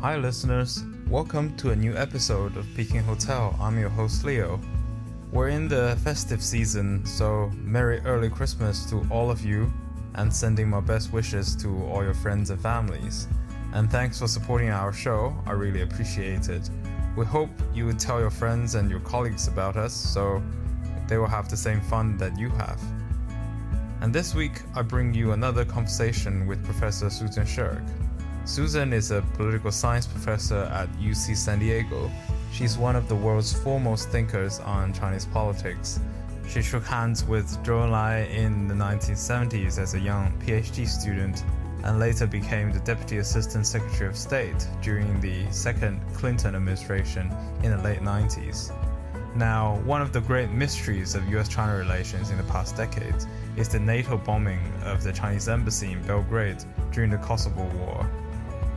Hi listeners, welcome to a new episode of Peking Hotel. I'm your host Leo. We're in the festive season, so Merry Early Christmas to all of you and sending my best wishes to all your friends and families. And thanks for supporting our show, I really appreciate it. We hope you would tell your friends and your colleagues about us so they will have the same fun that you have. And this week, I bring you another conversation with Professor Susan Shirk. Susan is a political science professor at UC San Diego. She's one of the world's foremost thinkers on Chinese politics. She shook hands with Zhou Enlai in the 1970s as a young PhD student and later became the Deputy Assistant Secretary of State during the second Clinton administration in the late 90s. Now, one of the great mysteries of US-China relations in the past decade is the NATO bombing of the Chinese embassy in Belgrade during the Kosovo War.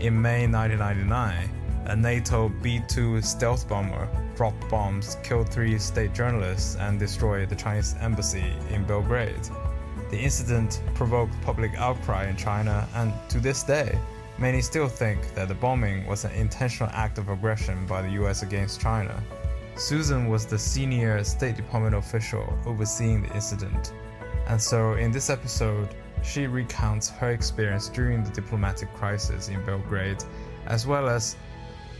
In May 1999, a NATO B-2 stealth bomber dropped bombs, killed 3 state journalists, and destroyed the Chinese embassy in Belgrade. The incident provoked public outcry in China, and to this day, many still think that the bombing was an intentional act of aggression by the US against China. Susan was the senior State Department official overseeing the incident, and so in this episode, she recounts her experience during the diplomatic crisis in Belgrade, as well as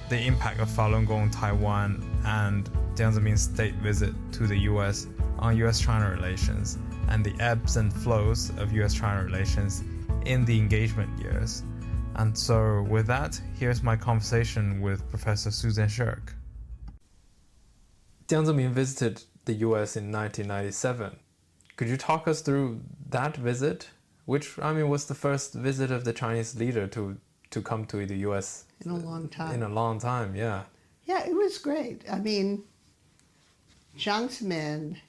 the impact of Falun Gong Taiwan and Jiang Zemin's state visit to the US on US-China relations, and the ebbs and flows of US-China relations in the engagement years. And so with that, here's my conversation with Professor Susan Shirk. Jiang Zemin visited the US in 1997. Could you talk us through that visit, which, was the first visit of the Chinese leader to come to the US? In a long time. In a long time, yeah. Yeah, it was great. Jiang Zemin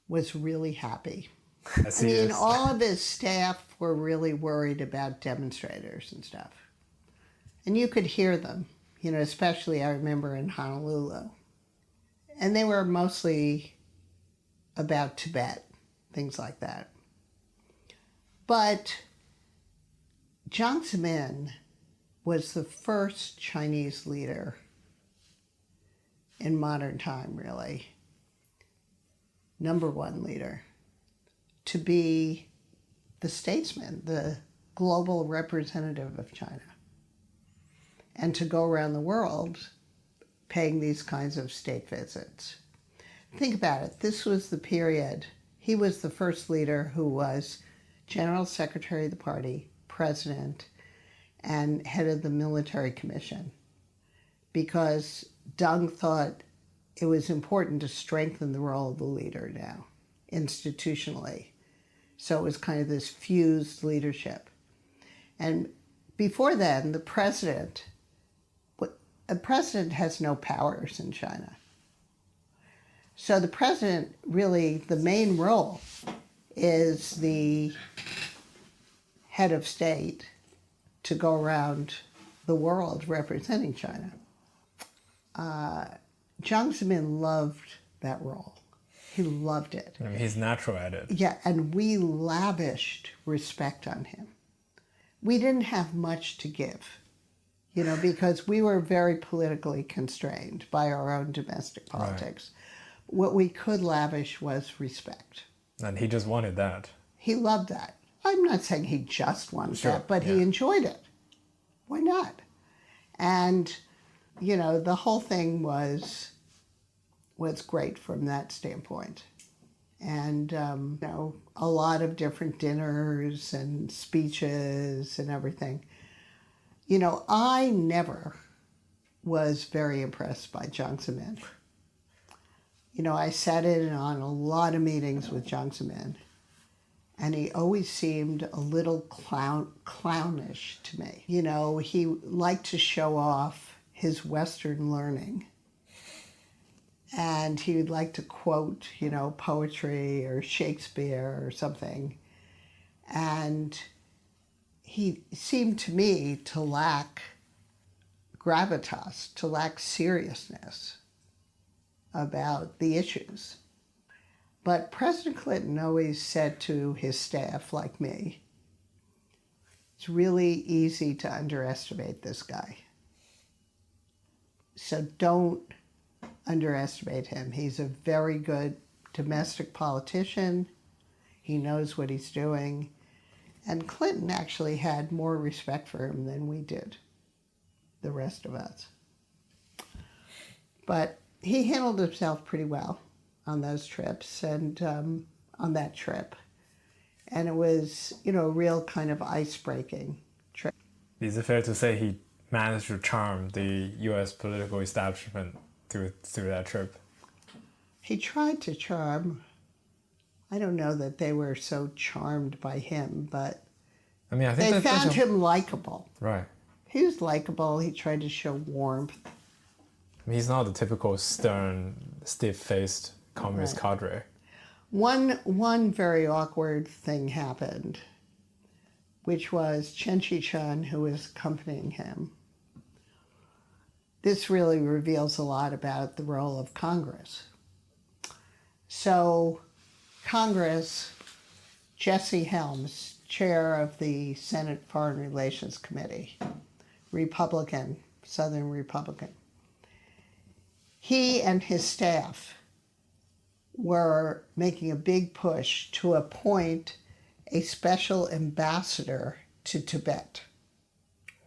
was really happy. All of his staff were really worried about demonstrators and stuff. And you could hear them, especially I remember in Honolulu. And they were mostly about Tibet, things like that. But Jiang Zemin was the first Chinese leader in modern time, really, number one leader, to be the statesman, the global representative of China, and to go around the world paying these kinds of state visits. Think about it. This was the period. He was the first leader who was General Secretary of the party, president, and head of the military commission, because Deng thought it was important to strengthen the role of the leader now, institutionally. So it was kind of this fused leadership. And before then, a president has no powers in China. So the president, really, the main role is the head of state to go around the world representing China. Jiang Zemin loved that role. He loved it. He's natural at it. Yeah, and we lavished respect on him. We didn't have much to give, because we were very politically constrained by our own domestic politics. Right. What we could lavish was respect. And he just wanted that. He loved that. I'm not saying he just wanted that, but he enjoyed it. Why not? And, the whole thing was great from that standpoint. And, a lot of different dinners and speeches and everything. I never was very impressed by Jiang Zemin. I sat in on a lot of meetings with Jiang Zemin, and he always seemed a little clownish to me. He liked to show off his Western learning, and he would like to quote, poetry or Shakespeare or something. And he seemed to me to lack gravitas, to lack seriousness about the issues. But President Clinton always said to his staff, like me, It's really easy to underestimate this guy. So don't underestimate him. He's a very good domestic politician. He knows what he's doing. And Clinton actually had more respect for him than we did, the rest of us. But he handled himself pretty well on those trips and on that trip. And it was, a real kind of ice-breaking trip. Is it fair to say he managed to charm the U.S. political establishment through that trip? He tried to charm. I don't know that they were so charmed by him, but I mean, I think they found him likable. Right. He was likable. He tried to show warmth. I mean, he's not the typical stern, stiff-faced communist cadre. One very awkward thing happened, which was Chen Chi-chun, who was accompanying him. This really reveals a lot about the role of Congress. So Congress, Jesse Helms, chair of the Senate Foreign Relations Committee, Republican, Southern Republican, he and his staff were making a big push to appoint a special ambassador to Tibet.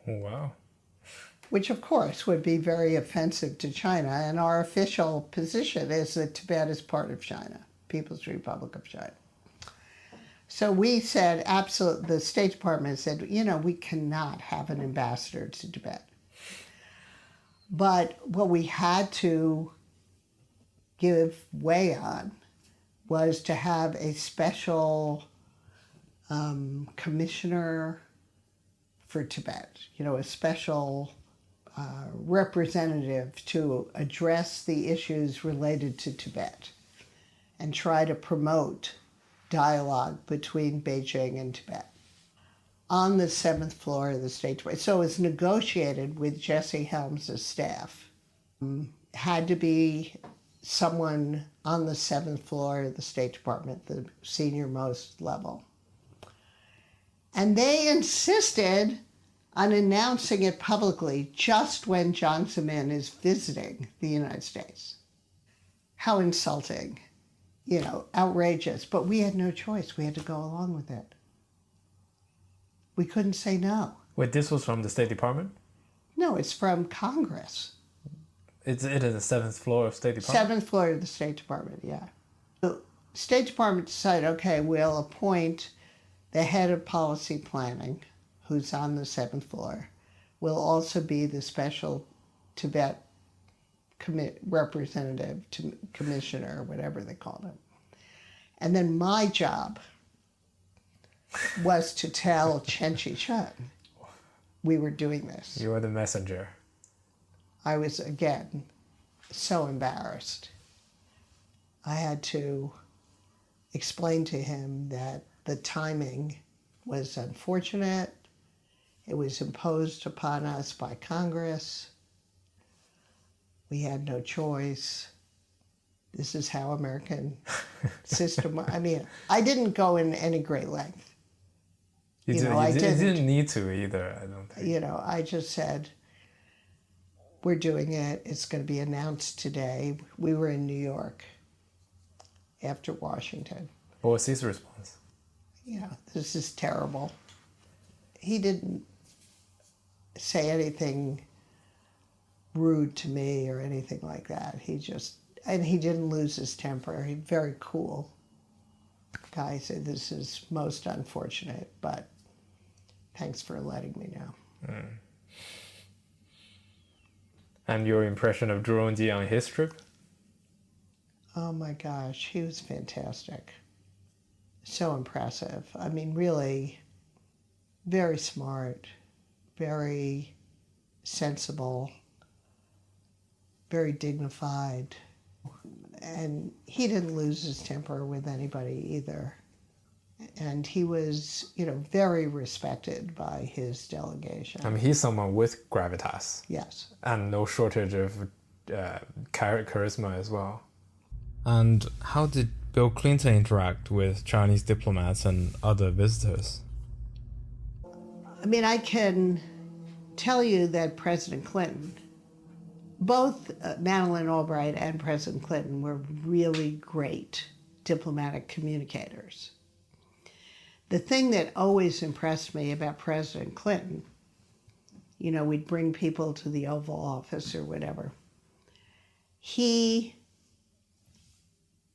Oh, wow. Which, of course, would be very offensive to China. And our official position is that Tibet is part of China, People's Republic of China. So we said, absolutely, the State Department said, we cannot have an ambassador to Tibet. But what we had to give way on was to have a special commissioner for Tibet, a special representative to address the issues related to Tibet and try to promote dialogue between Beijing and Tibet on the 7th floor of the State Department. So it was negotiated with Jesse Helms' staff. Had to be someone on the 7th floor of the State Department, the senior most level. And they insisted on announcing it publicly just when Jiang Zemin is visiting the United States. How insulting, outrageous. But we had no choice. We had to go along with it. We couldn't say no. Wait, this was from the State Department? No, it's from Congress. It is the 7th floor of State Department? 7th floor of the State Department, yeah. The State Department decided, okay, we'll appoint the head of policy planning, who's on the 7th floor, will also be the special Tibet representative, commissioner, whatever they called him. And then my job was to tell Chen Chi-chun we were doing this. You were the messenger. I was, again, so embarrassed. I had to explain to him that the timing was unfortunate. It was imposed upon us by Congress. We had no choice. This is how American system, I didn't go in any great length. You didn't need to either, I don't think. I just said, we're doing it. It's going to be announced today. We were in New York after Washington. What was his response? This is terrible. He didn't say anything rude to me or anything like that. He didn't lose his temper. He's very cool guy. Said, this is most unfortunate, but thanks for letting me know. Mm. And your impression of Zhurongji on his trip? Oh my gosh, he was fantastic. So impressive. Really very smart, very sensible, very dignified. And he didn't lose his temper with anybody either. And he was, very respected by his delegation. He's someone with gravitas. Yes. And no shortage of charisma as well. And how did Bill Clinton interact with Chinese diplomats and other visitors? I mean, I can tell you that President Clinton, both Madeleine Albright and President Clinton, were really great diplomatic communicators. The thing that always impressed me about President Clinton, you know, we'd bring people to the Oval Office or whatever, he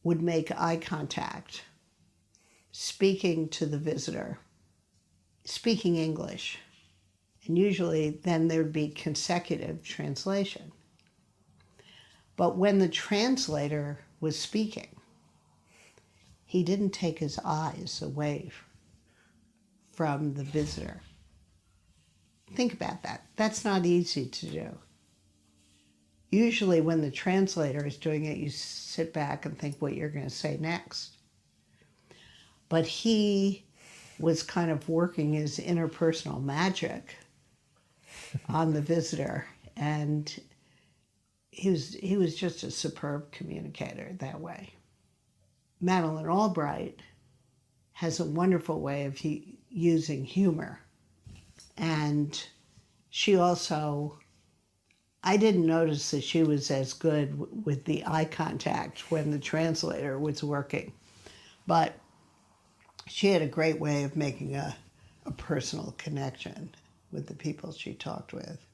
would make eye contact, speaking to the visitor, speaking English. And usually then there'd be consecutive translation. But when the translator was speaking, he didn't take his eyes away from the visitor. Think about that. That's not easy to do. Usually when the translator is doing it, you sit back and think what you're going to say next. But he was kind of working his interpersonal magic on the visitor, and he was just a superb communicator that way. Madeleine Albright has a wonderful way of using humor, and she also, I didn't notice that she was as good with the eye contact when the translator was working, but she had a great way of making a personal connection with the people she talked with.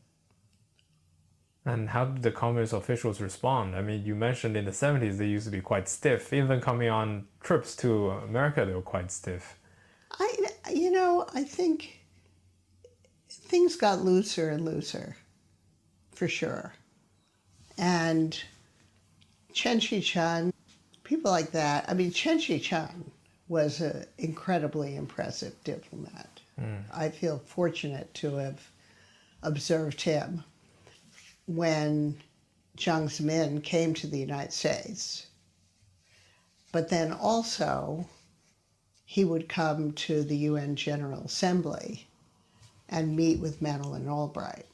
And how did the communist officials respond? I mean, you mentioned in the 70s they used to be quite stiff. Even coming on trips to America, they were quite stiff. I think things got looser and looser, for sure. And Chen Shih-chung, people like that. I mean, Chen Shih-chung was an incredibly impressive diplomat. I feel fortunate to have observed him when Jiang Zemin came to the United States. But then also, he would come to the UN General Assembly and meet with Madeleine Albright.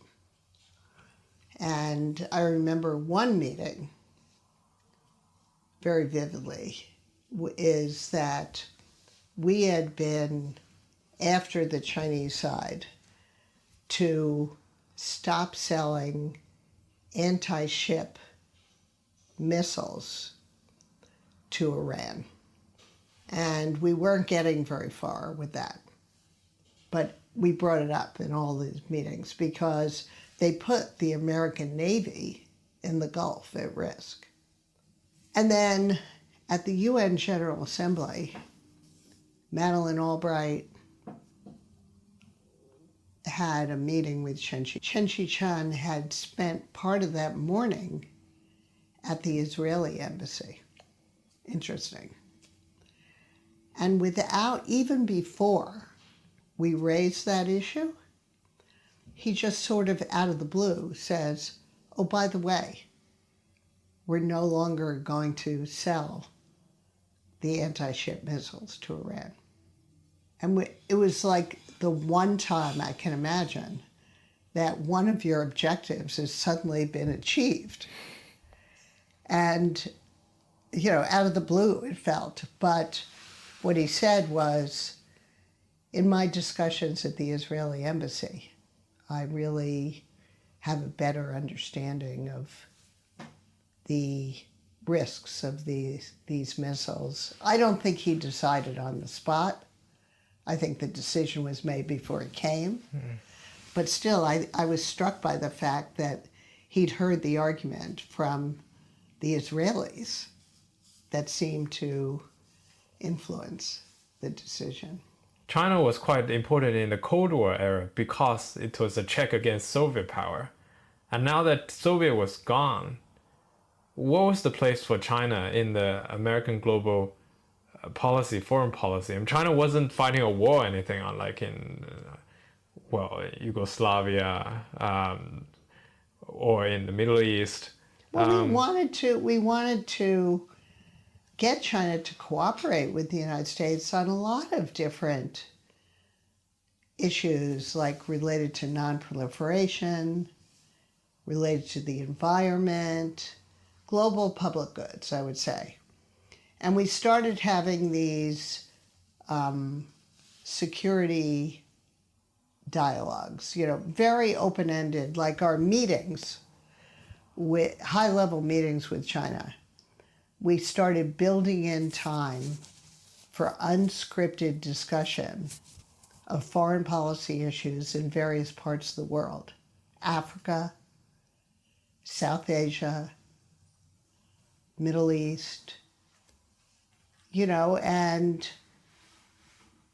And I remember one meeting very vividly, is that we had been after the Chinese side to stop selling anti-ship missiles to Iran. And we weren't getting very far with that. But we brought it up in all these meetings because they put the American Navy in the Gulf at risk. And then at the UN General Assembly, Madeleine Albright had a meeting with Chen Shih-chung had spent part of that morning at the Israeli embassy. Interesting. And without, even before we raised that issue, he just sort of out of the blue says, oh, by the way, we're no longer going to sell the anti-ship missiles to Iran. And it was like the one time I can imagine that one of your objectives has suddenly been achieved. And, you know, out of the blue it felt. But what he said was, in my discussions at the Israeli embassy, I really have a better understanding of the risks of these missiles. I don't think he decided on the spot. I think the decision was made before it came. But still, I was struck by the fact that he'd heard the argument from the Israelis that seemed to influence the decision. China was quite important in the Cold War era because it was a check against Soviet power. And now that Soviet was gone, what was the place for China in the American global policy, foreign policy? I mean, China wasn't fighting a war or anything, unlike in, Yugoslavia or in the Middle East. Well, we wanted to get China to cooperate with the United States on a lot of different issues, like related to non-proliferation, related to the environment, global public goods, I would say. And we started having these security dialogues, very open-ended, like our meetings, with high-level meetings with China. We started building in time for unscripted discussion of foreign policy issues in various parts of the world: Africa, South Asia, Middle East, and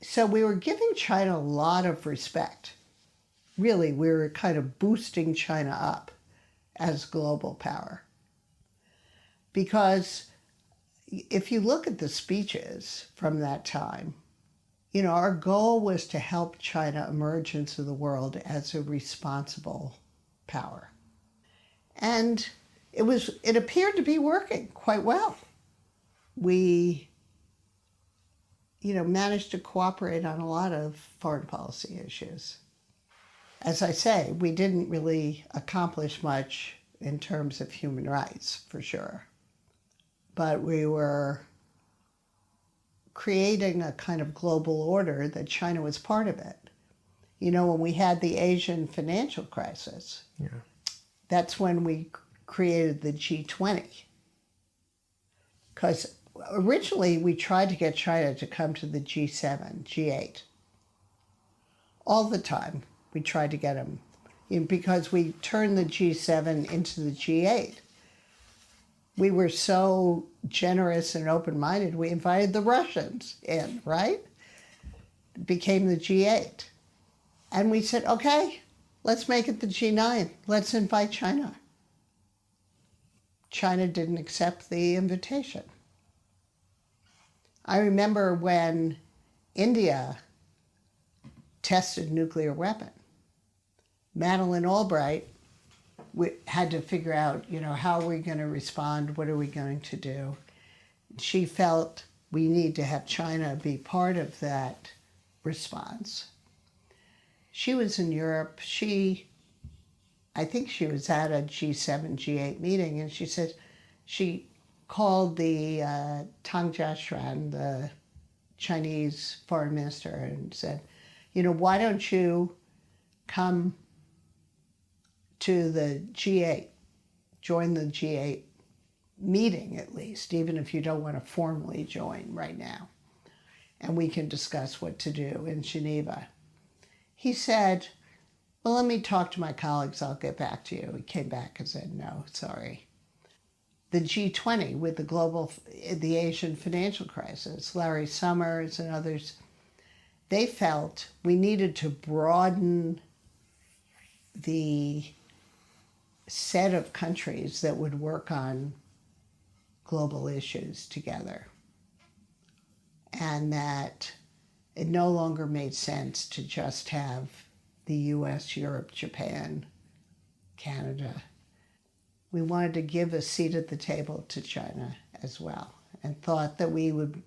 so we were giving China a lot of respect. Really, we were kind of boosting China up as global power. Because if you look at the speeches from that time, our goal was to help China emerge into the world as a responsible power. And it appeared to be working quite well. We, managed to cooperate on a lot of foreign policy issues. As I say, we didn't really accomplish much in terms of human rights, for sure. But we were creating a kind of global order that China was part of it. When we had the Asian financial crisis, that's when we created the G20. Because originally we tried to get China to come to the G7, G8. All the time we tried to get them, because we turned the G7 into the G8. We were so generous and open-minded, we invited the Russians in, right? It became the G8. And we said, okay, let's make it the G9. Let's invite China. China didn't accept the invitation. I remember when India tested nuclear weapon, Madeleine Albright, we had to figure out, how are we going to respond? What are we going to do? She felt we need to have China be part of that response. She was in Europe. I think she was at a G7, G8 meeting, and she said she called the Tang Jiashuan, the Chinese foreign minister, and said, why don't you come to the G8, join the G8 meeting at least, even if you don't want to formally join right now, and we can discuss what to do in Geneva. He said, well, let me talk to my colleagues, I'll get back to you. He came back and said, no, sorry. The G20 with the Asian financial crisis, Larry Summers and others, they felt we needed to broaden the set of countries that would work on global issues together, and that it no longer made sense to just have the US, Europe, Japan, Canada. We wanted to give a seat at the table to China as well, and thought that we would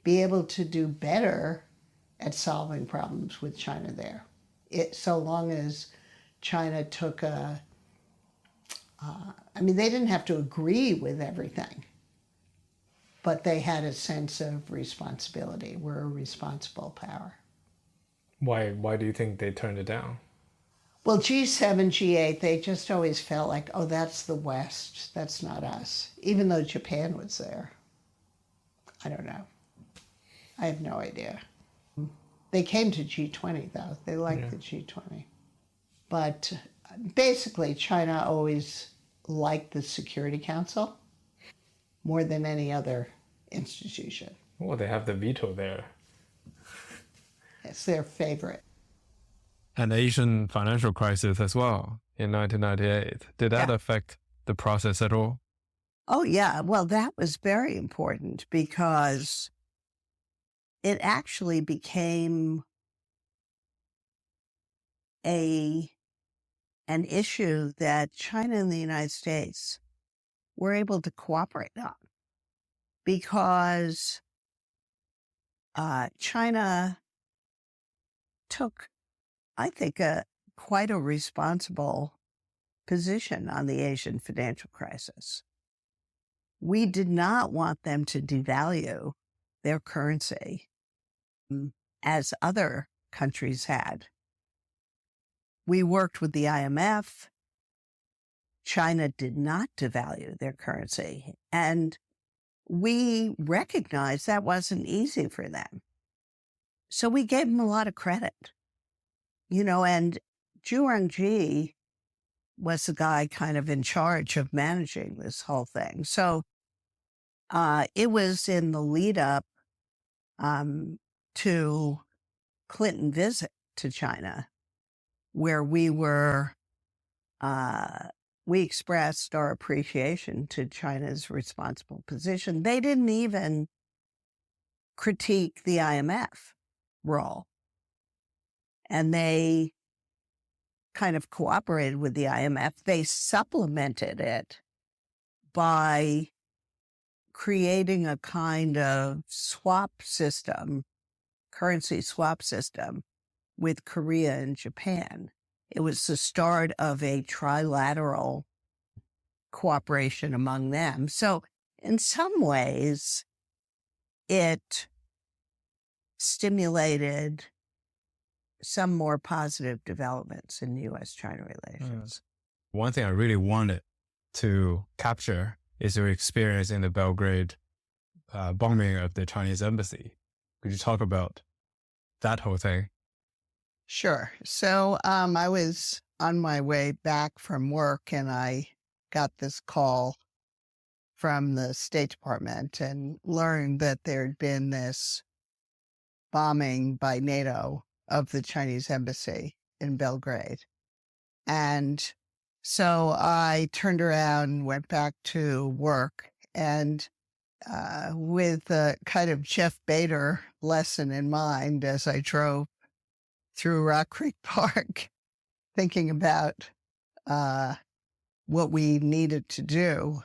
be able to do better at solving problems with China there, so long as China took they didn't have to agree with everything, but they had a sense of responsibility. We're a responsible power. Why do you think they turned it down? Well, G7, G8, they just always felt like, oh, that's the West, that's not us, even though Japan was there. I don't know. I have no idea. They came to G20, though. They liked the G20. But basically, China always liked the Security Council more than any other institution. Well, they have the veto there. It's their favorite. An Asian financial crisis as well in 1998. Did that affect the process at all? Oh, yeah. Well, that was very important because it actually became an issue that China and the United States were able to cooperate on, because China took, I think, quite a responsible position on the Asian financial crisis. We did not want them to devalue their currency as other countries had. We worked with the IMF. China did not devalue their currency. And we recognized that wasn't easy for them. So we gave them a lot of credit, and Jiang was the guy kind of in charge of managing this whole thing. So it was in the lead up to Clinton visit to China where we expressed our appreciation to China's responsible position. They didn't even critique the IMF role. And they kind of cooperated with the IMF. They supplemented it by creating a kind of swap system, currency swap system with Korea and Japan. It was the start of a trilateral cooperation among them. So in some ways, it stimulated some more positive developments in U.S.-China relations. One thing I really wanted to capture is your experience in the Belgrade bombing of the Chinese embassy. Could you talk about that whole thing? Sure. So I was on my way back from work and I got this call from the State Department and learned that there had been this bombing by NATO of the Chinese embassy in Belgrade. And so I turned around and went back to work, and with a kind of Jeff Bader lesson in mind as I drove through Rock Creek Park, thinking about what we needed to do.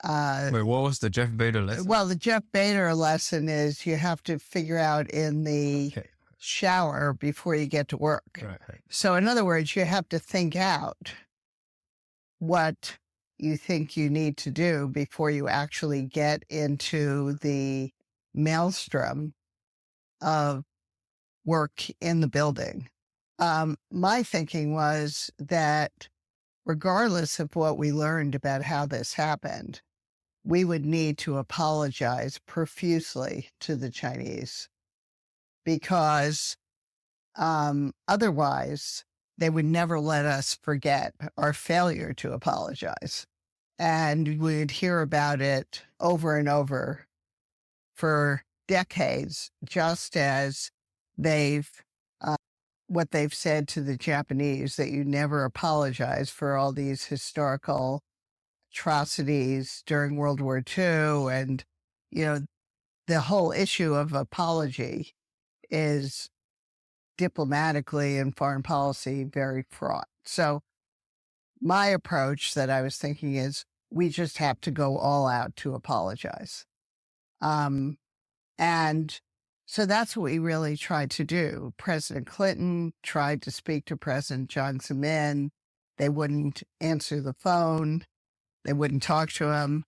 Wait, what was the Jeff Bader lesson? Well, the Jeff Bader lesson is you have to figure out in the shower before you get to work. Right. So in other words, you have to think out what you think you need to do before you actually get into the maelstrom of work in the building. My thinking was that regardless of what we learned about how this happened, we would need to apologize profusely to the Chinese because otherwise they would never let us forget our failure to apologize. And we'd hear about it over and over for decades, just as what they've said to the Japanese, that you never apologize for all these historical atrocities during World War II. And, the whole issue of apology is diplomatically and foreign policy very fraught. So my approach that I was thinking is we just have to go all out to apologize. And so that's what we really tried to do. President Clinton tried to speak to President Jiang Zemin. They wouldn't answer the phone. They wouldn't talk to him.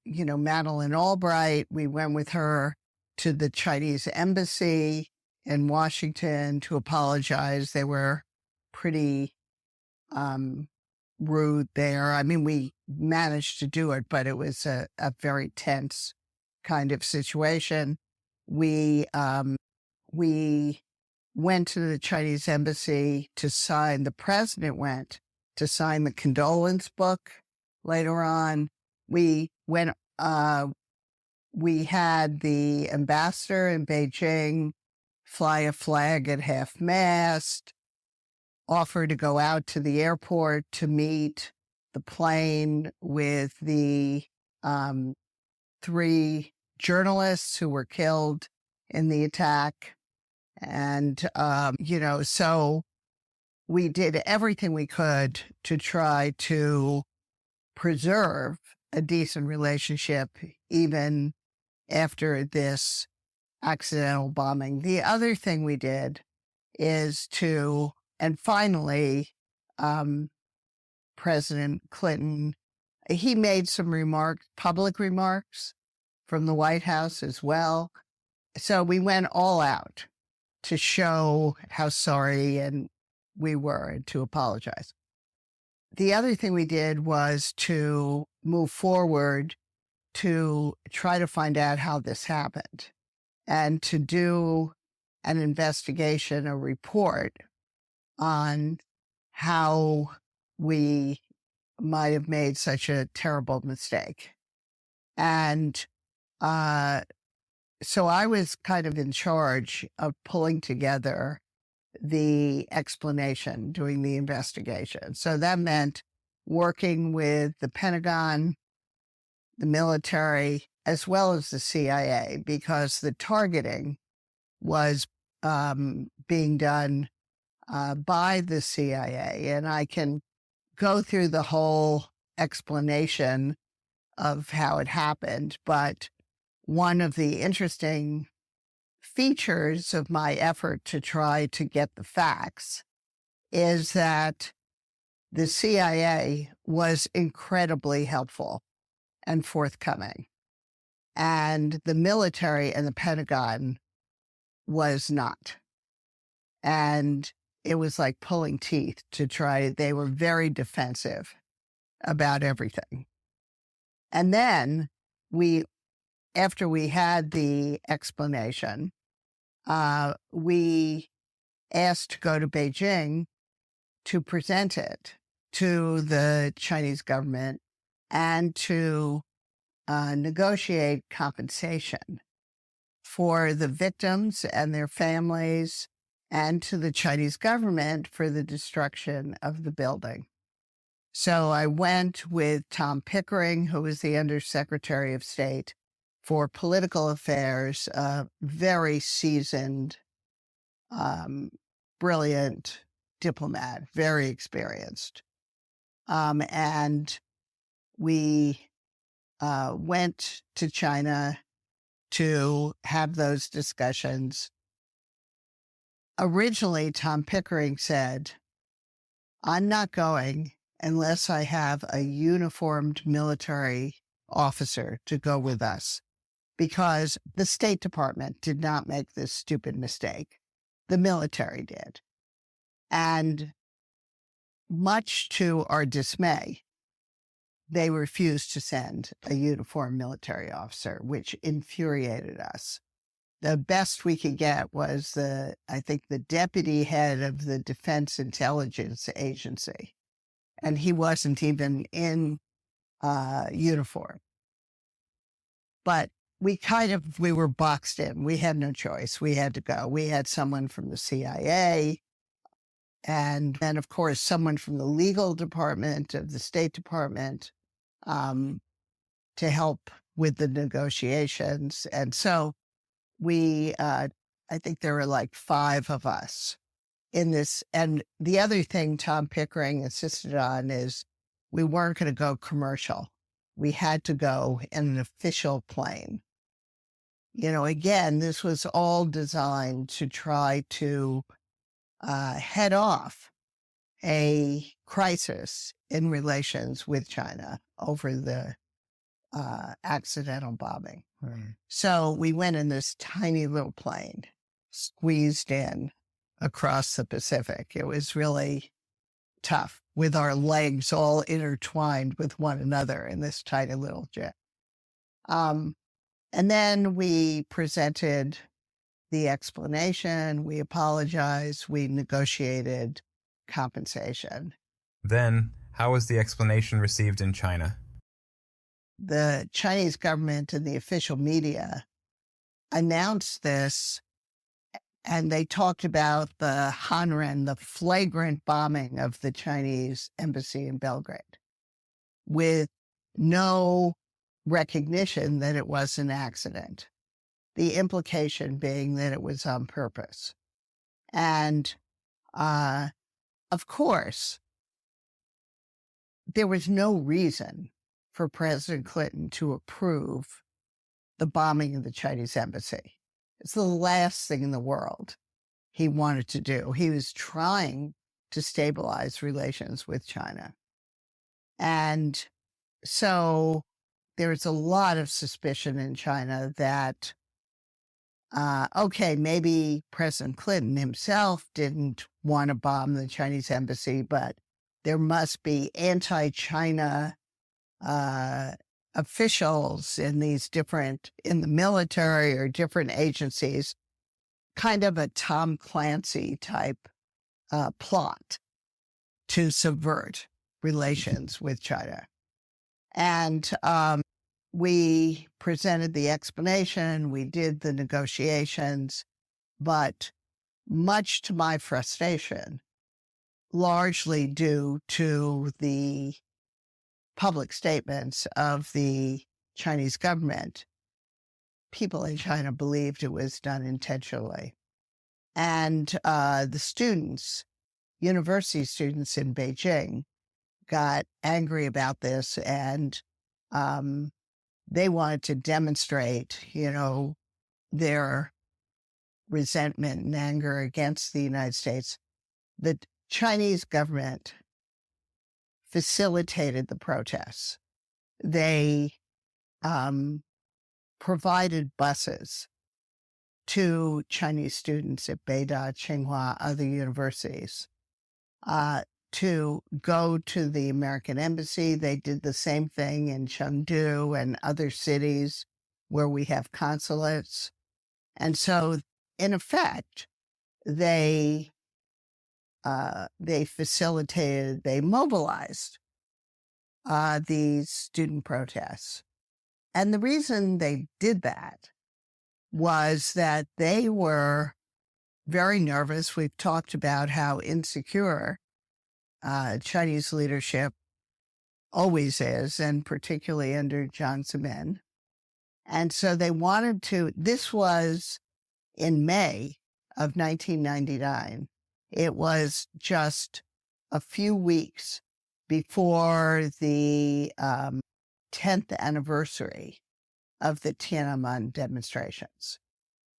Madeleine Albright, we went with her to the Chinese embassy in Washington to apologize. They were pretty rude there. I mean, we managed to do it, but it was a very tense kind of situation. We went to the Chinese embassy to sign, the president went to sign the condolence book later on. We went, we had the ambassador in Beijing fly a flag at half-mast, offer to go out to the airport to meet the plane with the 3 journalists who were killed in the attack. And, so we did everything we could to try to preserve a decent relationship even after this accidental bombing. The other thing we did is and finally, President Clinton, he made some public remarks from the White House as well. So we went all out to show how sorry and we were and to apologize. The other thing we did was to move forward to try to find out how this happened and to do an investigation, a report on how we might have made such a terrible mistake. And so I was kind of in charge of pulling together the explanation, doing the investigation. So that meant working with the Pentagon, the military, as well as the CIA, because the targeting was being done by the CIA. And I can go through the whole explanation of how it happened, but one of the interesting features of my effort to try to get the facts is that the CIA was incredibly helpful and forthcoming, and the military and the Pentagon was not. And it was like pulling teeth to try. They were very defensive about everything. And then after we had the explanation, we asked to go to Beijing to present it to the Chinese government and to negotiate compensation for the victims and their families, and to the Chinese government for the destruction of the building. So I went with Tom Pickering, who was the Undersecretary of State for Political Affairs, a very seasoned, brilliant diplomat, very experienced. And we went to China to have those discussions. Originally, Tom Pickering said, "I'm not going unless I have a uniformed military officer to go with us," because the State Department did not make this stupid mistake. The military did. And much to our dismay, they refused to send a uniformed military officer, which infuriated us. The best we could get was I think the deputy head of the Defense Intelligence Agency. And he wasn't even in uniform. But we were boxed in. We had no choice. We had to go. We had someone from the CIA, and then, of course, someone from the legal department of the State Department to help with the negotiations. And so I think there were like 5 of us in this. And the other thing Tom Pickering insisted on is we weren't going to go commercial. We had to go in an official plane. Again, this was all designed to try to head off a crisis in relations with China over the accidental bombing. Right. So we went in this tiny little plane, squeezed in across the Pacific. It was really tough, with our legs all intertwined with one another in this tiny little jet. And then we presented the explanation, we apologized, we negotiated compensation. Then, how was the explanation received in China? The Chinese government and the official media announced this, and they talked about the Hanren, the flagrant bombing of the Chinese embassy in Belgrade, with no recognition that it was an accident. The implication being that it was on purpose. And, of course, there was no reason for President Clinton to approve the bombing of the Chinese embassy. It's the last thing in the world he wanted to do. He was trying to stabilize relations with China. And so there's a lot of suspicion in China that okay, maybe President Clinton himself didn't want to bomb the Chinese embassy, but there must be anti-China officials in the military or different agencies, kind of a Tom Clancy type plot to subvert relations with China. And we presented the explanation, we did the negotiations, but much to my frustration, largely due to the public statements of the Chinese government, people in China believed it was done intentionally. And the students, university students in Beijing, got angry about this, and they wanted to demonstrate, their resentment and anger against the United States. The Chinese government facilitated the protests. They provided buses to Chinese students at Beida, Tsinghua, other universities, to go to the American embassy. They did the same thing in Chengdu and other cities where we have consulates. And so, in effect, they facilitated, they mobilized these student protests. And the reason they did that was that they were very nervous. We've talked about how insecure Chinese leadership always is, and particularly under Jiang Zemin. And so they wanted to, this was in May of 1999. It was just a few weeks before the 10th anniversary of the Tiananmen demonstrations.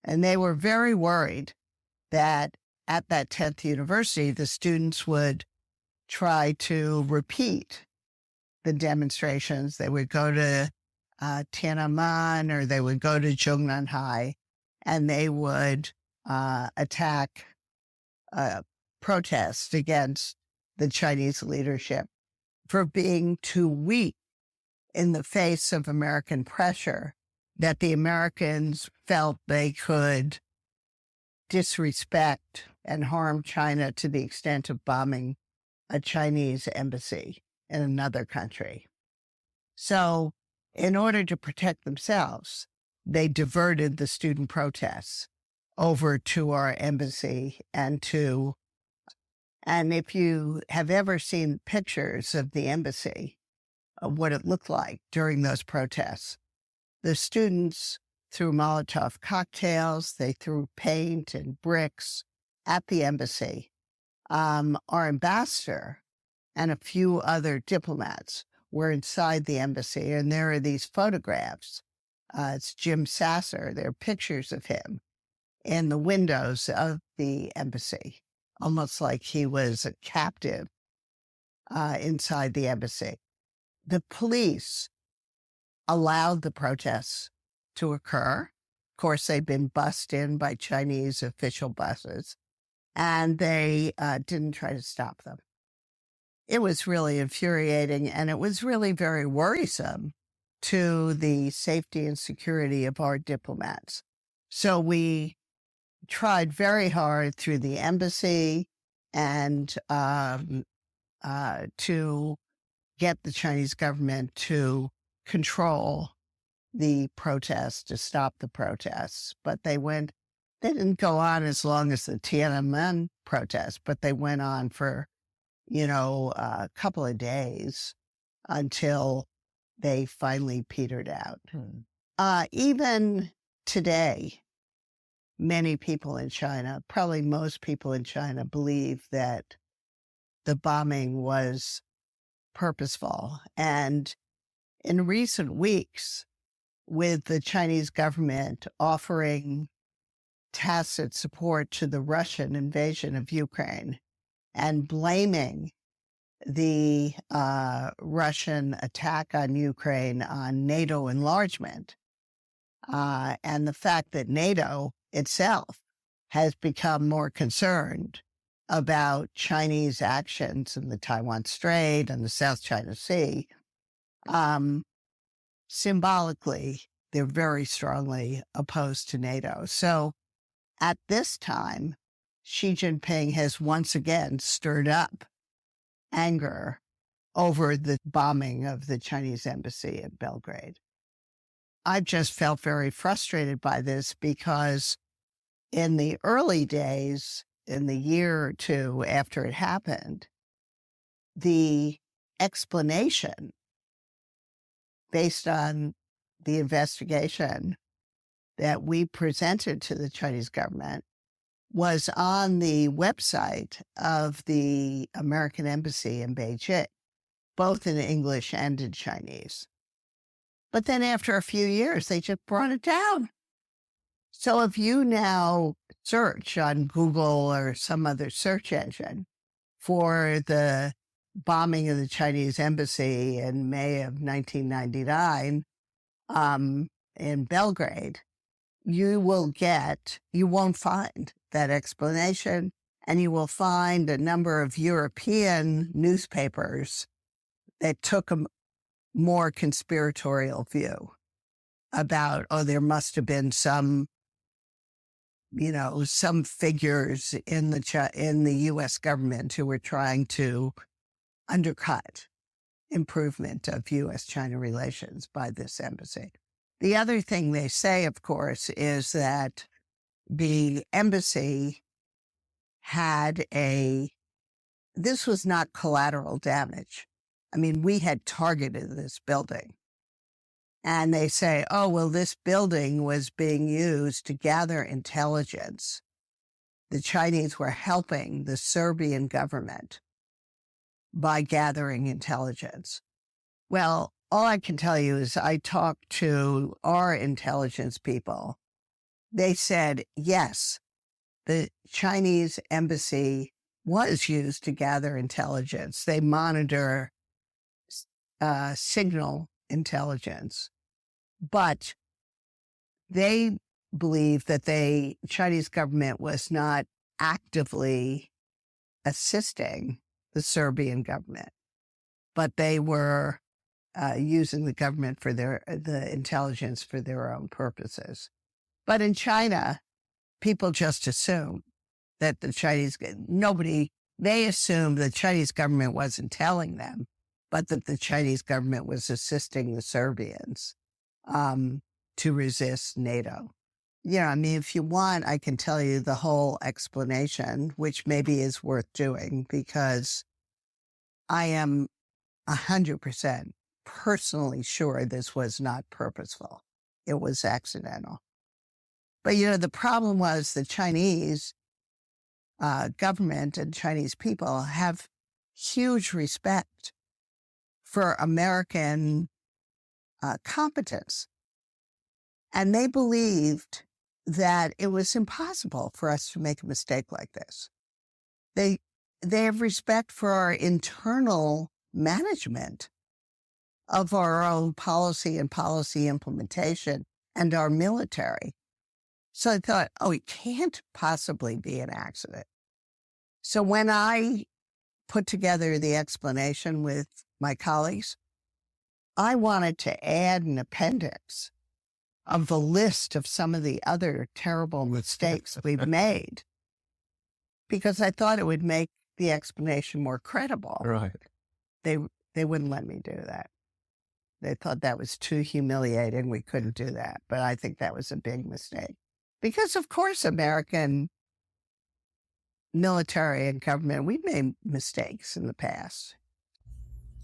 And they were very worried that at that 10th university, the students would try to repeat the demonstrations. They would go to Tiananmen, or they would go to Zhongnanhai, and they would attack protests against the Chinese leadership for being too weak in the face of American pressure, that the Americans felt they could disrespect and harm China to the extent of bombing a Chinese embassy in another country. So, in order to protect themselves, they diverted the student protests over to our embassy and if you have ever seen pictures of the embassy, of what it looked like during those protests, the students threw Molotov cocktails, they threw paint and bricks at the embassy. Our ambassador and a few other diplomats were inside the embassy, and there are these photographs. It's Jim Sasser. There are pictures of him in the windows of the embassy, almost like he was a captive inside the embassy. The police allowed the protests to occur. Of course, they'd been bussed in by Chinese official buses, and they didn't try to stop them. It was really infuriating, and it was really very worrisome to the safety and security of our diplomats. So we tried very hard through the embassy and to get the Chinese government to control the protests, to stop the protests. But they didn't go on as long as the Tiananmen protests, but they went on for, a couple of days until they finally petered out. Even today, many people in China, probably most people in China, believe that the bombing was purposeful. And in recent weeks, with the Chinese government offering tacit support to the Russian invasion of Ukraine and blaming the Russian attack on Ukraine on NATO enlargement, and the fact that NATO itself has become more concerned about Chinese actions in the Taiwan Strait and the South China Sea. Symbolically, they're very strongly opposed to NATO. So at this time, Xi Jinping has once again stirred up anger over the bombing of the Chinese embassy in Belgrade. I've just felt very frustrated by this because in the early days, in the year or two after it happened, the explanation based on the investigation that we presented to the Chinese government was on the website of the American embassy in Beijing, both in English and in Chinese. But then after a few years, they just brought it down. So if you now search on Google or some other search engine for the bombing of the Chinese embassy in May of 1999 in Belgrade, you won't find that explanation, and you will find a number of European newspapers that took a more conspiratorial view about, there must have been some figures in the U.S. government who were trying to undercut improvement of U.S.-China relations by this embassy. The other thing they say, of course, is that the embassy this was not collateral damage. I mean, we had targeted this building. And they say, this building was being used to gather intelligence. The Chinese were helping the Serbian government by gathering intelligence. Well, all I can tell you is I talked to our intelligence people. They said, yes, the Chinese embassy was used to gather intelligence. They monitor signal intelligence, but they believe that the Chinese government was not actively assisting the Serbian government, but they were using the government for the intelligence for their own purposes. But in China, people just assume that they assumed the Chinese government wasn't telling them, but that the Chinese government was assisting the Serbians to resist NATO. If you want, I can tell you the whole explanation, which maybe is worth doing, because I am 100% personally sure this was not purposeful. It was accidental. But, the problem was the Chinese government and Chinese people have huge respect for American competence. And they believed that it was impossible for us to make a mistake like this. They have respect for our internal management of our own policy and policy implementation and our military. So I thought, it can't possibly be an accident. So when I put together the explanation with my colleagues, I wanted to add an appendix of the list of some of the other terrible mistakes we've made, because I thought it would make the explanation more credible. Right. They wouldn't let me do that. They thought that was too humiliating. We couldn't do that. But I think that was a big mistake. Because, of course, American military and government, we've made mistakes in the past.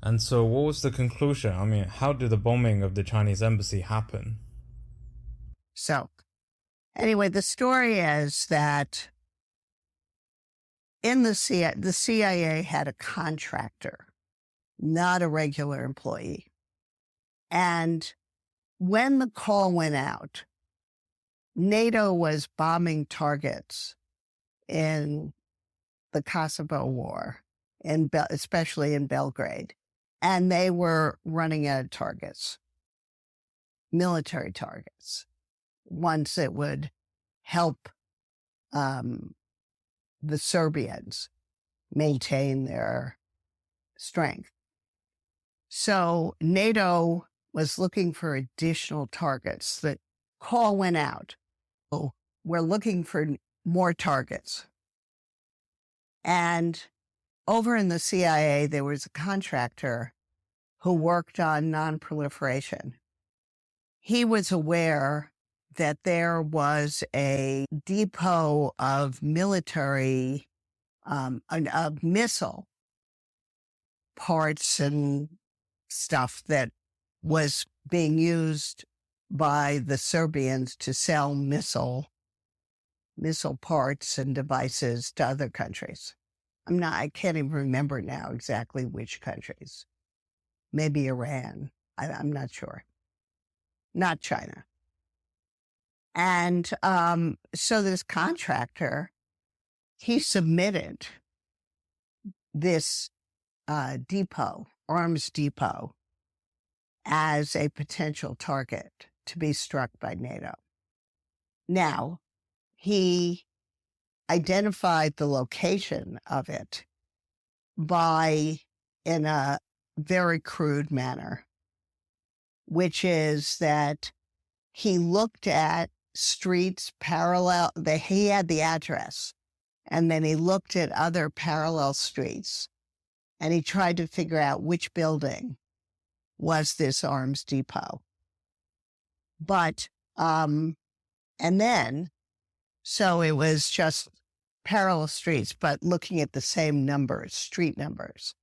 And so what was the conclusion? I mean, how did the bombing of the Chinese embassy happen? So, anyway, the story is that the CIA had a contractor, not a regular employee. And when the call went out, NATO was bombing targets in the Kosovo War, especially in Belgrade. And they were running out of targets, military targets, ones that would help the Serbians maintain their strength. So NATO was looking for additional targets. The call went out. So we're looking for more targets. And over in the CIA, there was a contractor who worked on non-proliferation. He was aware that there was a depot of military, of missile parts and stuff that was being used by the Serbians to sell missile parts and devices to other countries. I can't even remember now exactly which countries. Maybe Iran. I'm not sure. Not China. And so this contractor, he submitted this arms depot, as a potential target to be struck by NATO. Now, he identified the location of it in a very crude manner, which is that he looked at streets parallel, he had the address, and then he looked at other parallel streets, and he tried to figure out which building was this arms depot. But, and then, so it was just parallel streets, but looking at the same numbers, street numbers.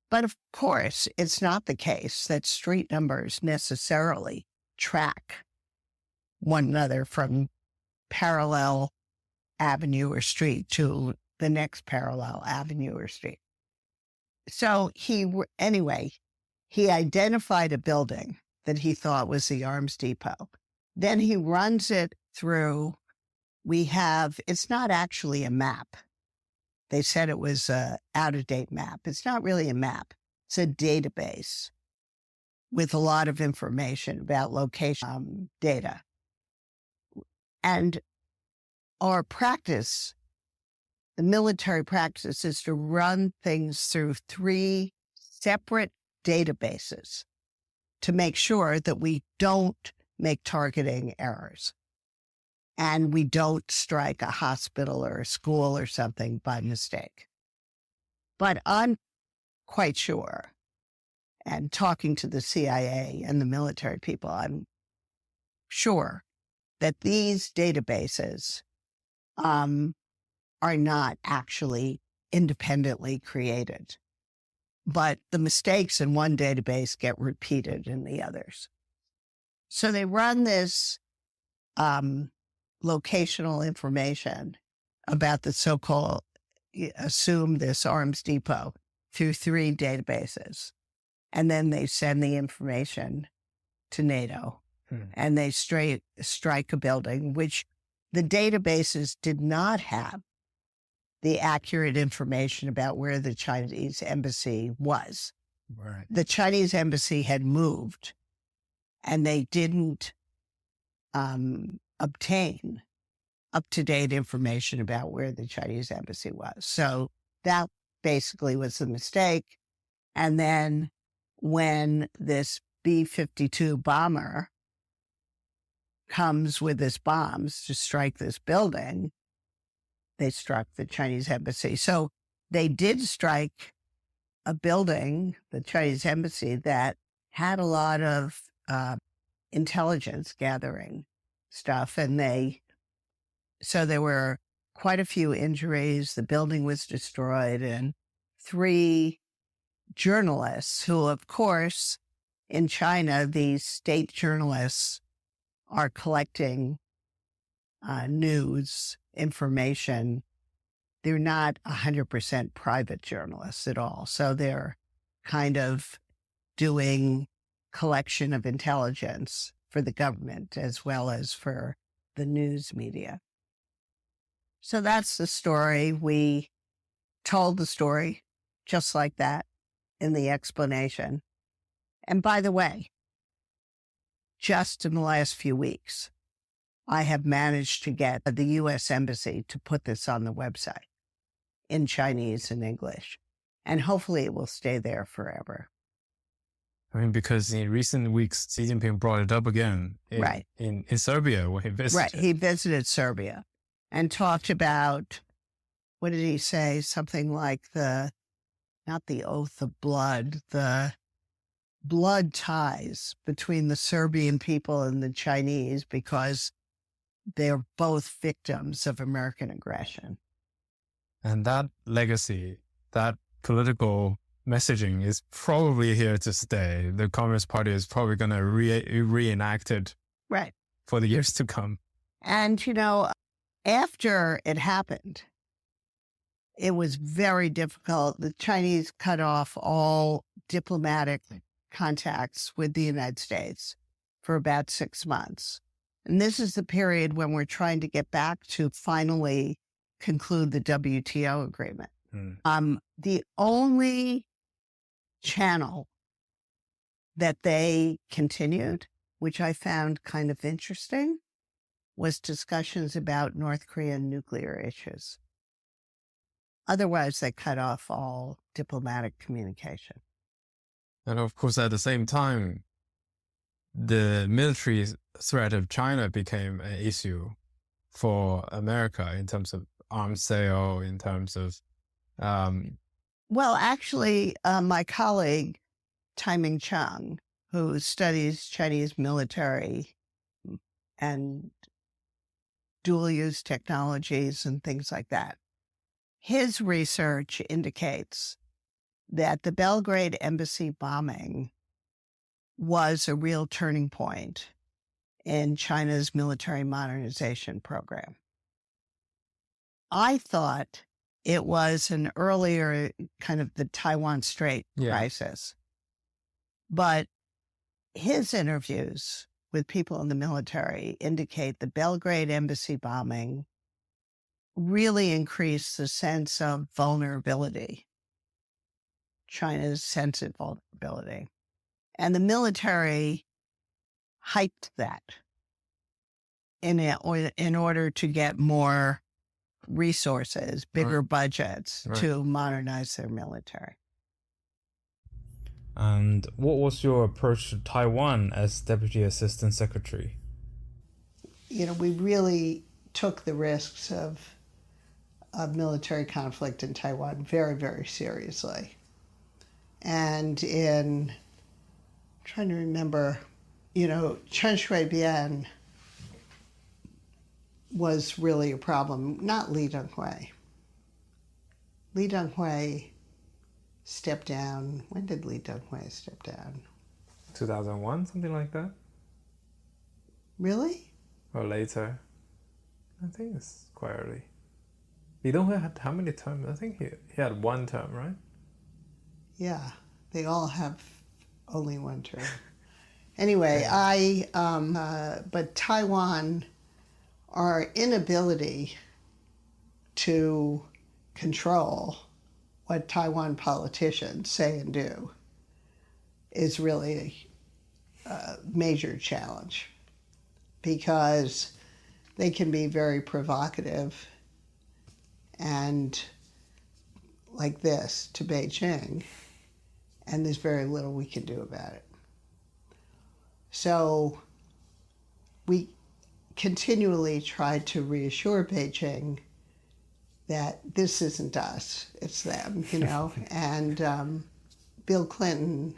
But of course, it's not the case that street numbers necessarily track one another from parallel avenue or street to the next parallel avenue or street. So he identified a building that he thought was the arms depot. Then he runs it through. It's not actually a map. They said it was an out-of-date map. It's not really a map. It's a database with a lot of information about location data. And our practice, the military practice, is to run things through 3 separate databases to make sure that we don't make targeting errors and we don't strike a hospital or a school or something by mistake. But I'm quite sure, and talking to the CIA and the military people, I'm sure that these databases are not actually independently created. But the mistakes in one database get repeated in the others. So they run this locational information about the so-called, assume this arms depot through 3 databases. And then they send the information to NATO. And they strike a building, which the databases did not have the accurate information about where the Chinese embassy was. Right. The Chinese embassy had moved, and they didn't obtain up-to-date information about where the Chinese embassy was. So that basically was the mistake. And then when this B-52 bomber comes with his bombs to strike this building, they struck the Chinese embassy. So they did strike a building, the Chinese embassy, that had a lot of intelligence gathering stuff. And so there were quite a few injuries. The building was destroyed, and 3 journalists who, of course, in China, these state journalists are collecting news information. They're not 100% private journalists at all. So they're kind of doing collection of intelligence for the government as well as for the news media. So that's the story. We told the story just like that in the explanation. And by the way, just in the last few weeks, I have managed to get the U.S. Embassy to put this on the website in Chinese and English. And hopefully it will stay there forever. I mean, because in recent weeks, Xi Jinping brought it up again in Serbia when he visited. Right. He visited Serbia and talked about, what did he say? Something like not the oath of blood, the blood ties between the Serbian people and the Chinese, because they're both victims of American aggression. And that legacy, that political messaging is probably here to stay. The Communist Party is probably going to reenact it for the years to come. And, after it happened, it was very difficult. The Chinese cut off all diplomatic contacts with the United States for about 6 months. And this is the period when we're trying to get back to finally conclude the WTO agreement. The only channel that they continued, which I found kind of interesting, was discussions about North Korean nuclear issues. Otherwise, they cut off all diplomatic communication. And of course, at the same time, the military threat of China became an issue for America in terms of arms sale, in terms of... Well, actually, my colleague, Taiming Chang, who studies Chinese military and dual-use technologies and things like that, his research indicates that the Belgrade embassy bombing was a real turning point in China's military modernization program. I thought it was an earlier kind of the Taiwan Strait crisis. But his interviews with people in the military indicate the Belgrade embassy bombing really increased the sense of vulnerability, China's sense of vulnerability. And the military hyped that in order to get more resources, bigger budgets to modernize their military. And what was your approach to Taiwan as Deputy Assistant Secretary? We really took the risks of military conflict in Taiwan very, very seriously. And I'm trying to remember, Chen Shui-bian was really a problem, not Li Denghui. Li Denghui stepped down. When did Li Denghui step down? 2001, something like that? Really? Or later? I think it's quite early. Li Denghui had how many terms? I think he had one term, right? Yeah, they all have only one term. Anyway, but Taiwan, our inability to control what Taiwan politicians say and do is really a major challenge, because they can be very provocative and like this to Beijing, and there's very little we can do about it. So we continually tried to reassure Beijing that this isn't us, it's them, And Bill Clinton,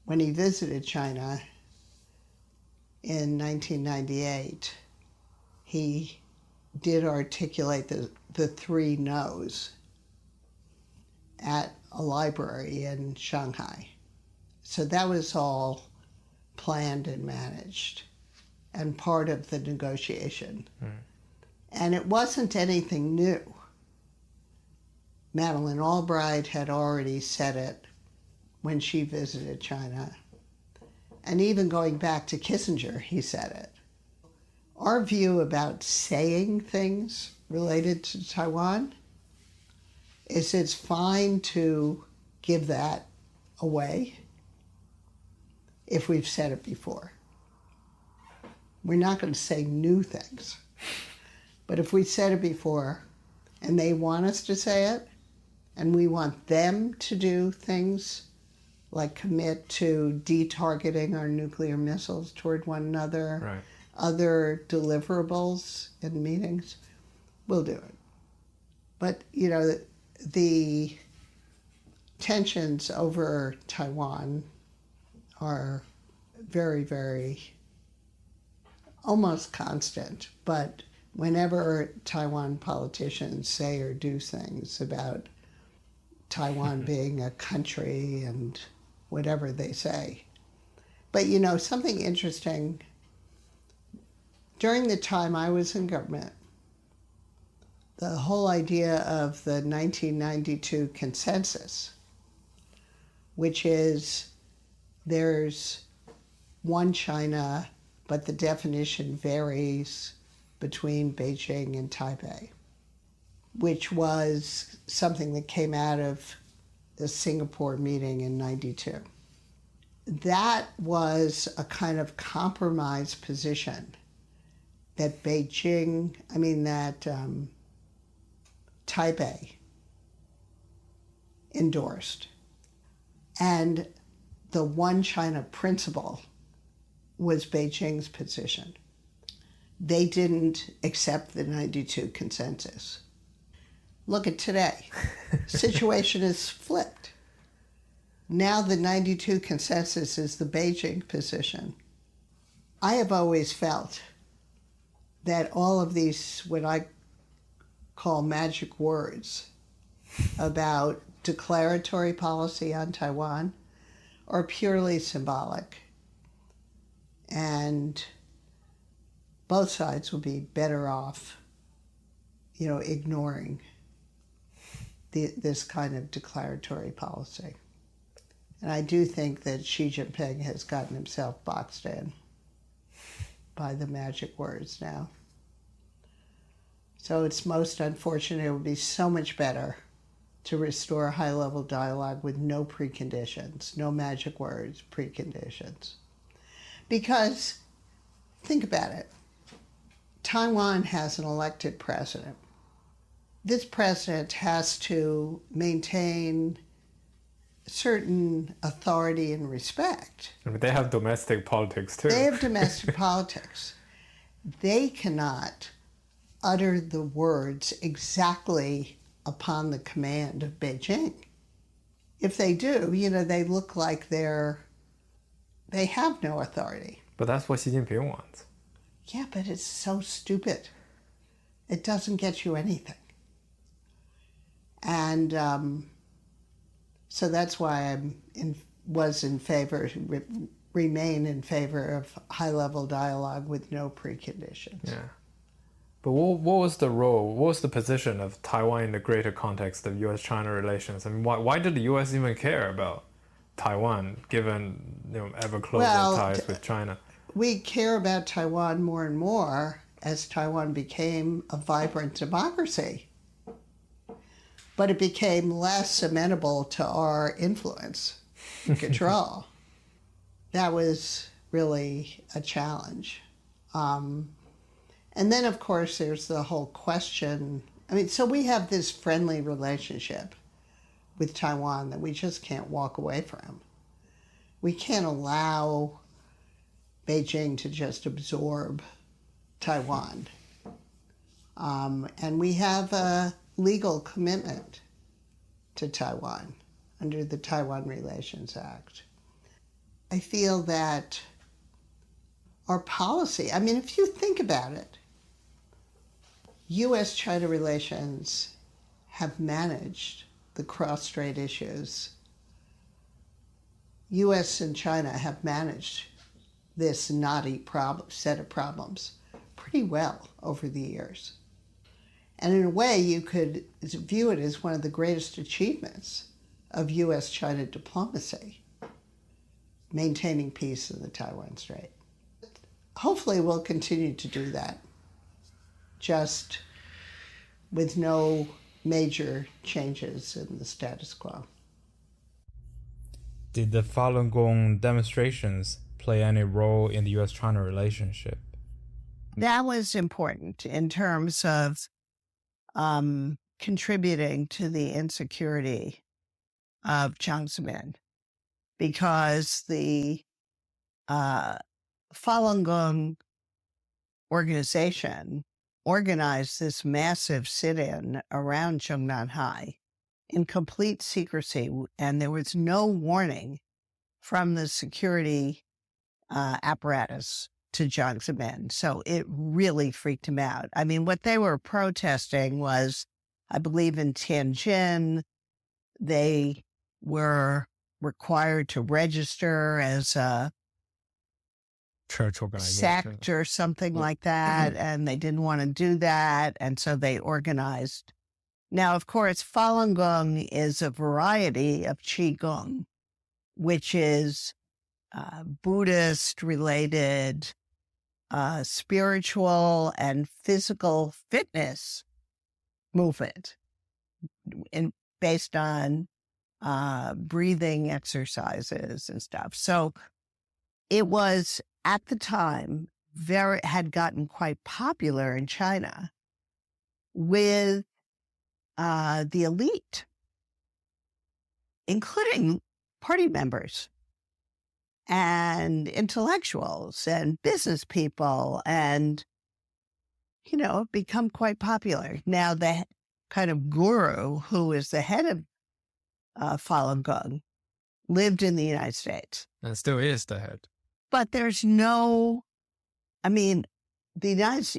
when he visited China in 1998, he did articulate the three no's at a library in Shanghai. So that was all planned and managed and part of the negotiation. And it wasn't anything new. Madeleine Albright had already said it when she visited China. And even going back to Kissinger, he said it. Our view about saying things related to Taiwan is it's fine to give that away if we've said it before. We're not going to say new things. But if we said it before and they want us to say it, and we want them to do things like commit to de-targeting our nuclear missiles toward one another, Right. other deliverables in meetings, we'll do it. But, the tensions over Taiwan are very, very almost constant. But whenever Taiwan politicians say or do things about Taiwan being a country and whatever they say. But something interesting, during the time I was in government, the whole idea of the 1992 consensus, which is there's one China, but the definition varies between Beijing and Taipei, which was something that came out of the Singapore meeting in 92. That was a kind of compromise position that Taipei endorsed. And the one China principle was Beijing's position. They didn't accept the 92 consensus. Look at today. Situation is flipped. Now the 92 consensus is the Beijing position. I have always felt that all of these, what I call magic words about declaratory policy on Taiwan, are purely symbolic. And both sides will be better off, ignoring this kind of declaratory policy. And I do think that Xi Jinping has gotten himself boxed in by the magic words now. So it's most unfortunate. It would be so much better to restore a high-level dialogue with no preconditions, no magic words, preconditions. Because, think about it, Taiwan has an elected president. This president has to maintain certain authority and respect. I mean, they have domestic politics too. They have domestic politics. They cannot utter the words exactly upon the command of Beijing. If they do, they look like they have no authority. But that's what Xi Jinping wants. Yeah, but it's so stupid. It doesn't get you anything. And so that's why remain in favor of high-level dialogue with no preconditions. Yeah. But what was the position of Taiwan in the greater context of U.S.-China relations? I mean, why did the U.S. even care about Taiwan, given ever closer ties with China? We care about Taiwan more and more as Taiwan became a vibrant democracy. But it became less amenable to our influence and control. That was really a challenge. And then, of course, there's the whole question. So we have this friendly relationship with Taiwan that we just can't walk away from. We can't allow Beijing to just absorb Taiwan. And we have a legal commitment to Taiwan under the Taiwan Relations Act. I feel that our policy, if you think about it, U.S.-China relations have managed the cross-strait issues. U.S. and China have managed this knotty set of problems pretty well over the years. And in a way, you could view it as one of the greatest achievements of U.S.-China diplomacy, maintaining peace in the Taiwan Strait. Hopefully we'll continue to do that, just with no major changes in the status quo. Did the Falun Gong demonstrations play any role in the U.S.-China relationship? That was important in terms of contributing to the insecurity of Jiang Zemin, because the Falun Gong organization organized this massive sit-in around Zhongnanhai in complete secrecy, and there was no warning from the security apparatus to Jiang Zemin. So it really freaked him out. I mean, what they were protesting was, I believe in Tianjin, they were required to register as a Church organization. sect or something like that, and they didn't want to do that, and so they organized. Now, of course, Falun Gong is a variety of Qigong, which is Buddhist-related spiritual and physical fitness movement based on breathing exercises and stuff. So it was, at the time, had gotten quite popular in China with the elite, including party members and intellectuals and business people, and, become quite popular. Now, the kind of guru who is the head of Falun Gong lived in the United States. And still is the head. But there's the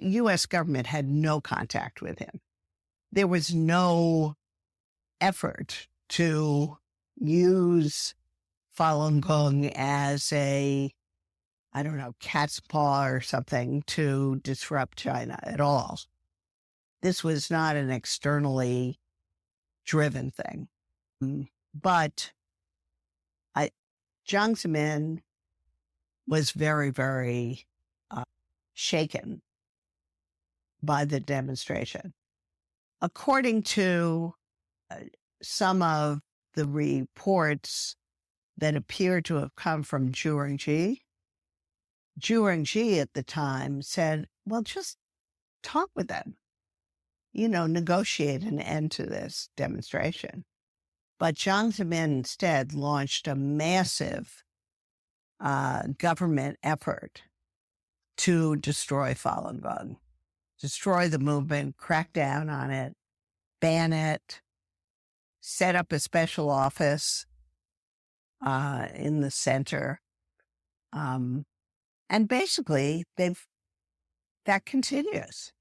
U.S. government had no contact with him. There was no effort to use Falun Gong as a, cat's paw or something to disrupt China at all. This was not an externally driven thing. But Jiang Zemin was very, very shaken by the demonstration. According to some of the reports that appear to have come from Jiang at the time said, well, just talk with them, negotiate an end to this demonstration. But Jiang Zemin instead launched a massive government effort to destroy Falun Gong, destroy the movement, crack down on it, ban it, set up a special office in the center. And basically, that continues,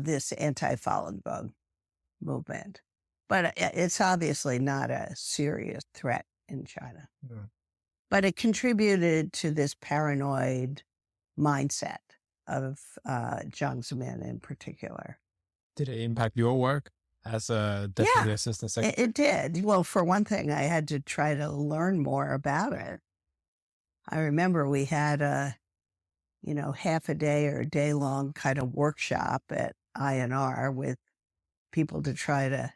this anti-Falun Gong movement. But it's obviously not a serious threat in China. Yeah. But it contributed to this paranoid mindset of Jiang Zemin in particular. Did it impact your work as a deputy assistant secretary? It did. Well, for one thing, I had to try to learn more about it. I remember we had a, half a day or a day long kind of workshop at INR with people to try to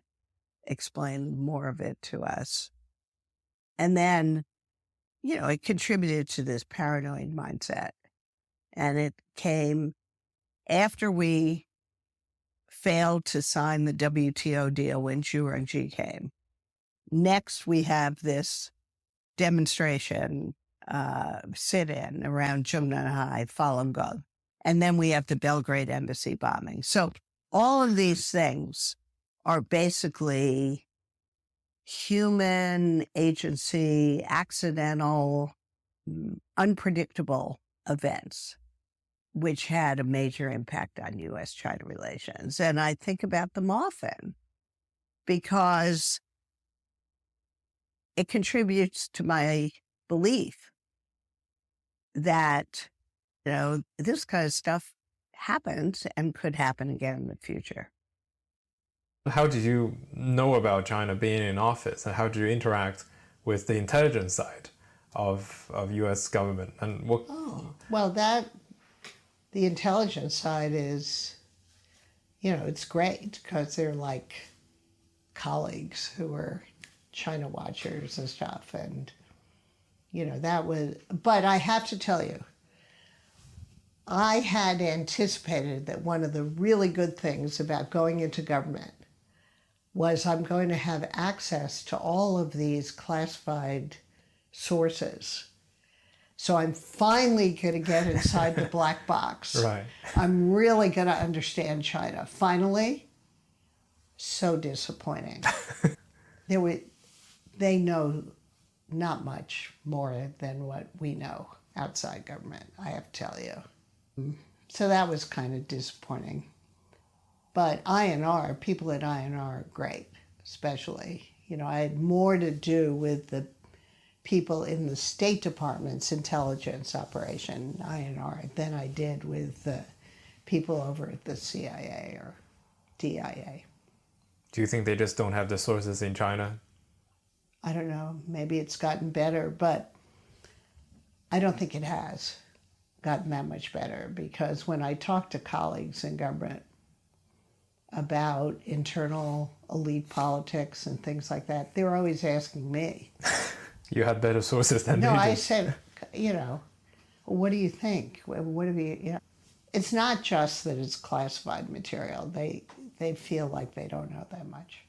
explain more of it to us. And then, it contributed to this paranoid mindset. And it came after we failed to sign the WTO deal when Jiang came. Next, we have this demonstration, sit-in around Zhongnanhai, Falun Gong. And then we have the Belgrade embassy bombing. So all of these things are basically human agency, accidental, unpredictable events, which had a major impact on U.S.-China relations. And I think about them often because it contributes to my belief that, this kind of stuff happens and could happen again in the future. How did you know about China being in office, and how did you interact with the intelligence side of U.S. government? And what? Oh, well, the intelligence side is, it's great because they're like colleagues who are China watchers and stuff. And, that was, but I have to tell you, I had anticipated that one of the really good things about going into government was I'm going to have access to all of these classified sources. So I'm finally going to get inside the black box. Right. I'm really going to understand China. Finally, so disappointing. They know not much more than what we know outside government, I have to tell you. So that was kind of disappointing. But INR, people at INR are great, especially. You know, I had more to do with the people in the State Department's intelligence operation, INR, than I did with the people over at the CIA or DIA. Do you think they just don't have the sources in China? I don't know, maybe it's gotten better, but I don't think it has gotten that much better, because when I talk to colleagues in government about internal elite politics and things like that, they're always asking me. You had better sources than No, they I did. said, you know, what do you think? What have you know? It's not just that it's classified material. They feel like they don't know that much.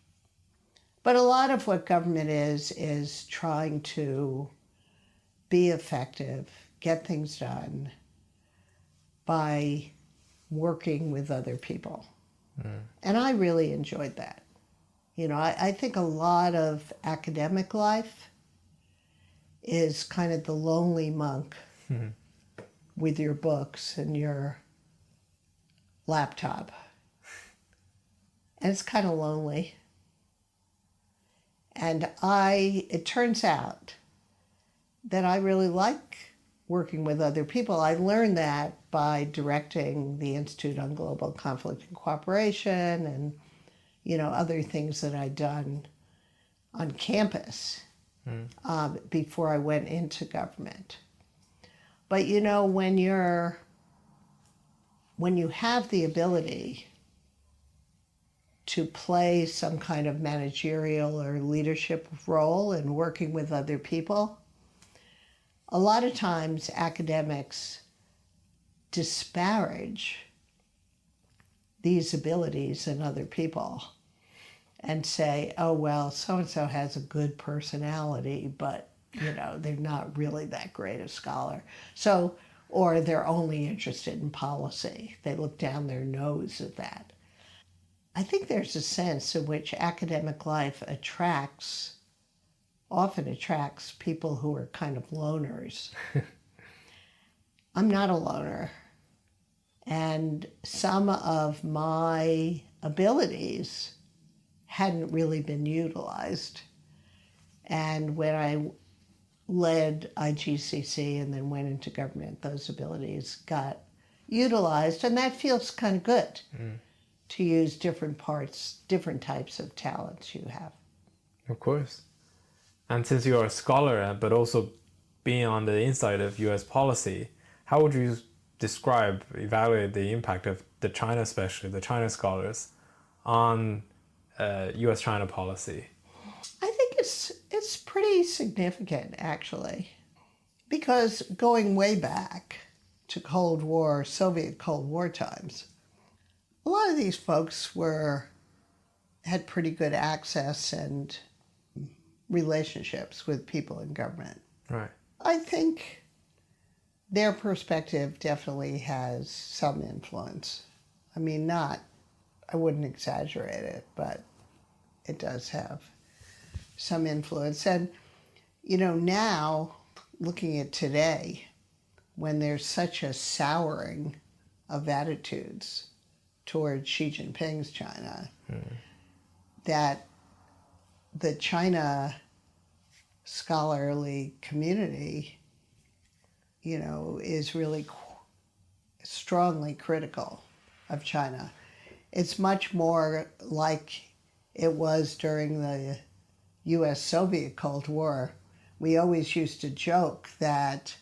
But a lot of what government is trying to be effective, get things done by working with other people. And I really enjoyed that. You know, I think a lot of academic life is kind of the lonely monk with your books and your laptop. And it's kind of lonely. And it turns out that I really like working with other people. I learned that by directing the Institute on Global Conflict and Cooperation and, you know, other things that I'd done on campus before I went into government. But, you know, when you have the ability to play some kind of managerial or leadership role in working with other people, a lot of times academics disparage these abilities in other people and say, oh, well, so-and-so has a good personality, but, you know, they're not really that great a scholar. So, or they're only interested in policy. They look down their nose at that. I think there's a sense in which academic life often attracts people who are kind of loners. I'm not a loner. And some of my abilities hadn't really been utilized. And when I led IGCC and then went into government, those abilities got utilized, and that feels kind of good to use different types of talents you have. Of course. And since you're a scholar, but also being on the inside of US policy, how would you evaluate the impact of the China, especially the China scholars, on US-China policy? I think it's pretty significant, actually, because going way back to Soviet Cold War times, a lot of these folks had pretty good access and relationships with people in government. Right. I think their perspective definitely has some influence. I mean, I wouldn't exaggerate it, but it does have some influence. And, you know, now, looking at today, when there's such a souring of attitudes toward Xi Jinping's China, that the China scholarly community, you know, is really strongly critical of China. It's much more like it was during the US-Soviet Cold War. We always used to joke that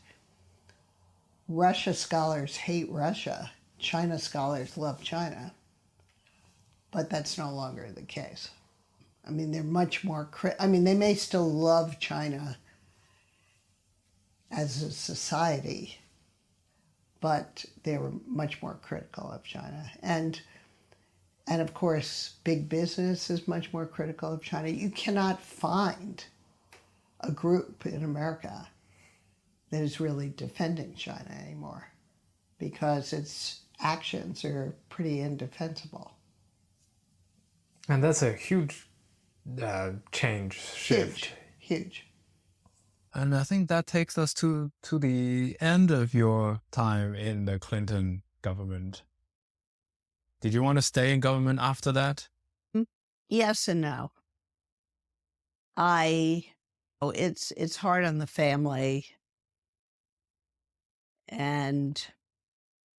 Russia scholars hate Russia, China scholars love China, but that's no longer the case. I mean, they're much more, they may still love China as a society, but they were much more critical of China. And of course, big business is much more critical of China. You cannot find a group in America that is really defending China anymore because its actions are pretty indefensible. And that's a huge shift. Huge. And I think that takes us to the end of your time in the Clinton government. Did you want to stay in government after that? Yes and no. It's hard on the family, and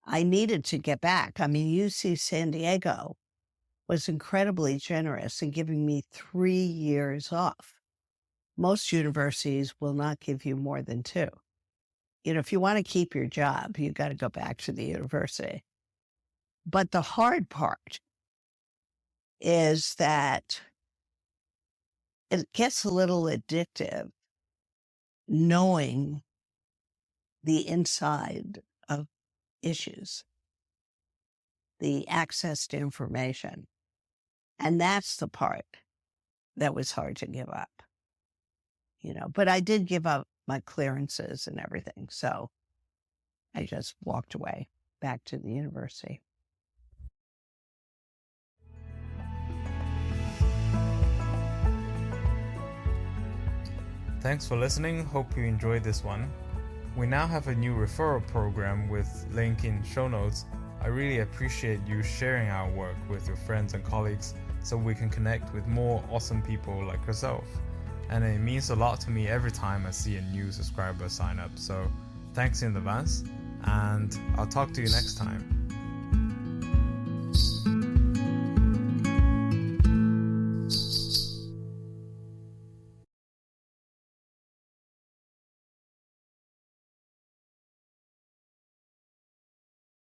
I needed to get back. I mean, UC San Diego was incredibly generous in giving me 3 years off. Most universities will not give you more than 2. If you want to keep your job, you got to go back to the university. But the hard part is that it gets a little addictive knowing the inside of issues, the access to information. And that's the part that was hard to give up. But I did give up my clearances and everything. So I just walked away back to the university. Thanks for listening. Hope you enjoyed this one. We now have a new referral program with link in show notes. I really appreciate you sharing our work with your friends and colleagues so we can connect with more awesome people like yourself. And it means a lot to me every time I see a new subscriber sign up. So thanks in advance, and I'll talk to you next time.